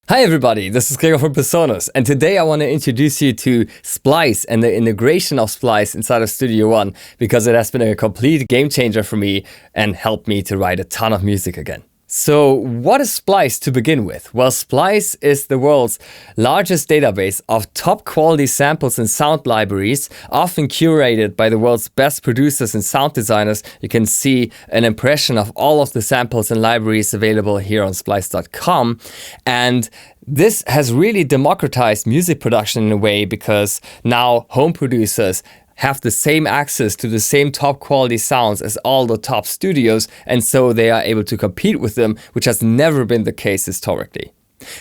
Hi everybody, this is Gregor from PreSonus, and today I want to introduce you to Splice and the integration of Splice inside of Studio One, because it has been a complete game changer for me and helped me to write a ton of music again. So what is Splice to begin with? Well, Splice is the world's largest database of top quality samples and sound libraries, often curated by the world's best producers and sound designers. You can see an impression of all of the samples and libraries available here on Splice.com. And this has really democratized music production in a way, because now home producers have the same access to the same top quality sounds as all the top studios, and so they are able to compete with them, which has never been the case historically.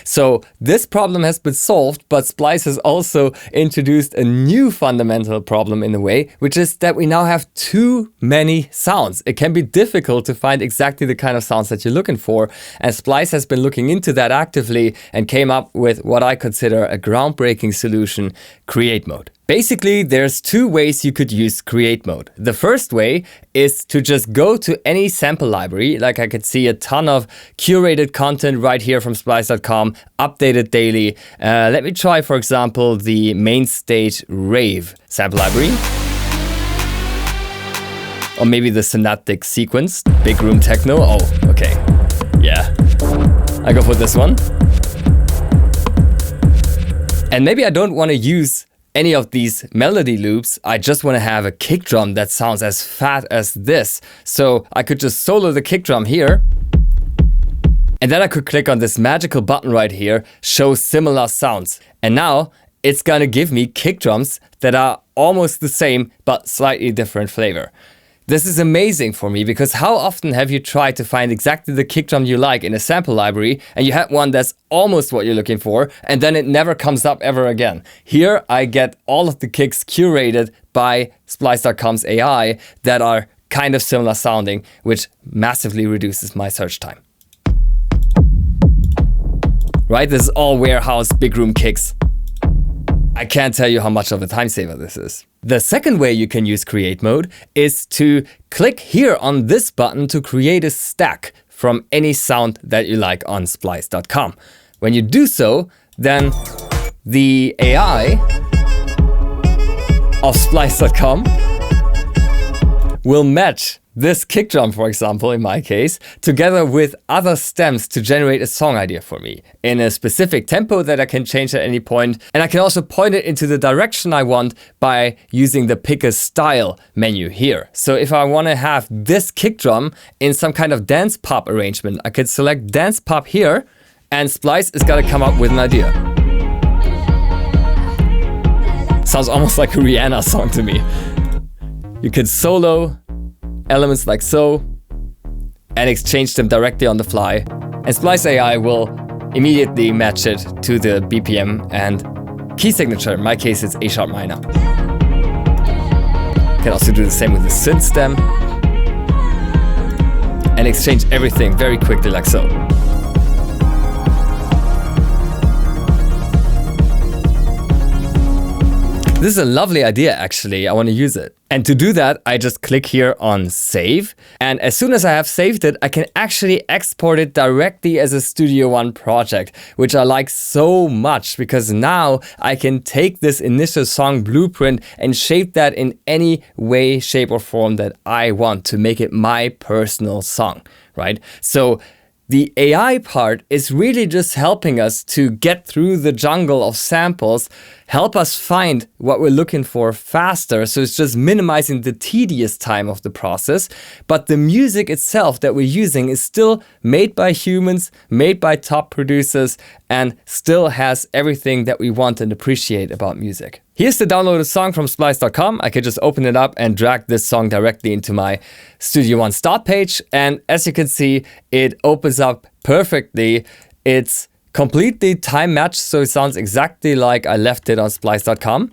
So this problem has been solved, but Splice has also introduced a new fundamental problem in a way, which is that we now have too many sounds. It can be difficult to find exactly the kind of sounds that you're looking for, and Splice has been looking into that actively and came up with what I consider a groundbreaking solution: Create Mode. Basically, there's two ways you could use Create Mode. The first way is to just go to any sample library. Like, I could see a ton of curated content right here from Splice.com, updated daily. Let me try, for example, the Main Stage Rave sample library. Or maybe the Synaptic Sequence, Big Room Techno. Oh, okay. Yeah. I go for this one. And maybe I don't want to use any of these melody loops. I just want to have a kick drum that sounds as fat as this. So I could just solo the kick drum here. And then I could click on this magical button right here, show similar sounds. And now it's gonna give me kick drums that are almost the same, but slightly different flavor. This is amazing for me, because how often have you tried to find exactly the kick drum you like in a sample library, and you had one that's almost what you're looking for, and then it never comes up ever again? Here I get all of the kicks curated by Splice.com's AI that are kind of similar sounding, which massively reduces my search time. Right? This is all warehouse big room kicks. I can't tell you how much of a time saver this is. The second way you can use Create Mode is to click here on this button to create a stack from any sound that you like on Splice.com. When you do so, then the AI of Splice.com will match this kick drum, for example, in my case, together with other stems to generate a song idea for me in a specific tempo that I can change at any point. And I can also point it into the direction I want by using the Pick a Style menu here. So if I want to have this kick drum in some kind of dance pop arrangement, I could select dance pop here, and Splice is going to come up with an idea. Sounds almost like a Rihanna song to me. You could solo elements like so, and exchange them directly on the fly. And Splice AI will immediately match it to the BPM and key signature. In my case, it's A sharp minor. Can also do the same with the synth stem. And exchange everything very quickly like so. This is a lovely idea, actually. I want to use it. And to do that, I just click here on Save. And as soon as I have saved it, I can actually export it directly as a Studio One project, which I like so much, because now I can take this initial song blueprint and shape that in any way, shape, or form that I want to make it my personal song, right? So the AI part is really just helping us to get through the jungle of samples, help us find what we're looking for faster. So it's just minimizing the tedious time of the process. But the music itself that we're using is still made by humans, made by top producers, and still has everything that we want and appreciate about music. Here's the downloaded song from Splice.com. I could just open it up and drag this song directly into my Studio One start page. And as you can see, it opens up perfectly. It's completely time matched, so it sounds exactly like I left it on Splice.com.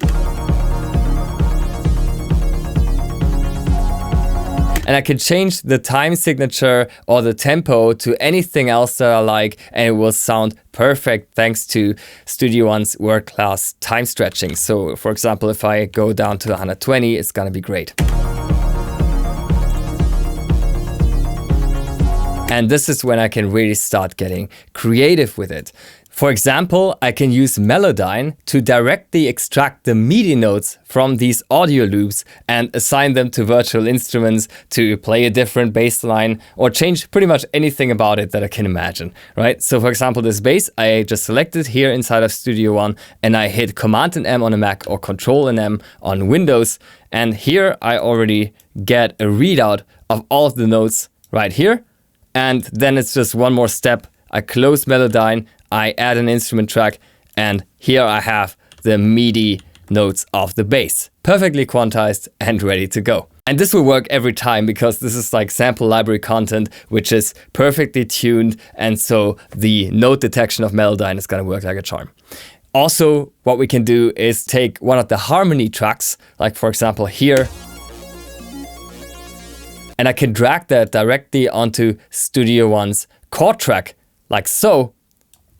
And I can change the time signature or the tempo to anything else that I like, and it will sound perfect thanks to Studio One's world-class time stretching. So for example, if I go down to 120, it's gonna be great. And this is when I can really start getting creative with it. For example, I can use Melodyne to directly extract the MIDI notes from these audio loops and assign them to virtual instruments to play a different bass line or change pretty much anything about it that I can imagine, right? So for example, this bass, I just selected here inside of Studio One and I hit Command and M on a Mac or Control and M on Windows. And here I already get a readout of all of the notes right here. And then it's just one more step. I close Melodyne, I add an instrument track, and here I have the MIDI notes of the bass, perfectly quantized and ready to go. And this will work every time because this is like sample library content, which is perfectly tuned. And so the note detection of Melodyne is going to work like a charm. Also, what we can do is take one of the harmony tracks, like for example here, and I can drag that directly onto Studio One's chord track, like so.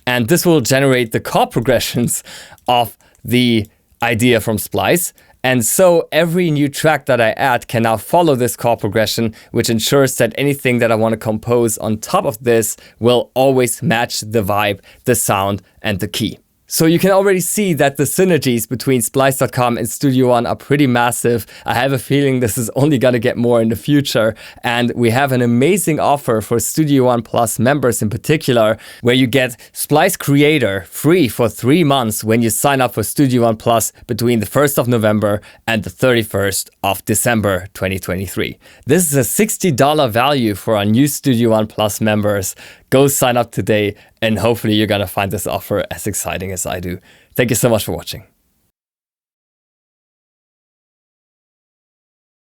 And this will generate the chord progressions of the idea from Splice. And so every new track that I add can now follow this chord progression, which ensures that anything that I want to compose on top of this will always match the vibe, the sound, and the key. So you can already see that the synergies between Splice.com and Studio One are pretty massive. I have a feeling this is only going to get more in the future. And we have an amazing offer for Studio One Plus members in particular, where you get Splice Creator free for 3 months when you sign up for Studio One Plus between the 1st of November and the 31st of December 2023. This is a $60 value for our new Studio One Plus members. Go sign up today and hopefully you're going to find this offer as exciting as I do. Thank you so much for watching.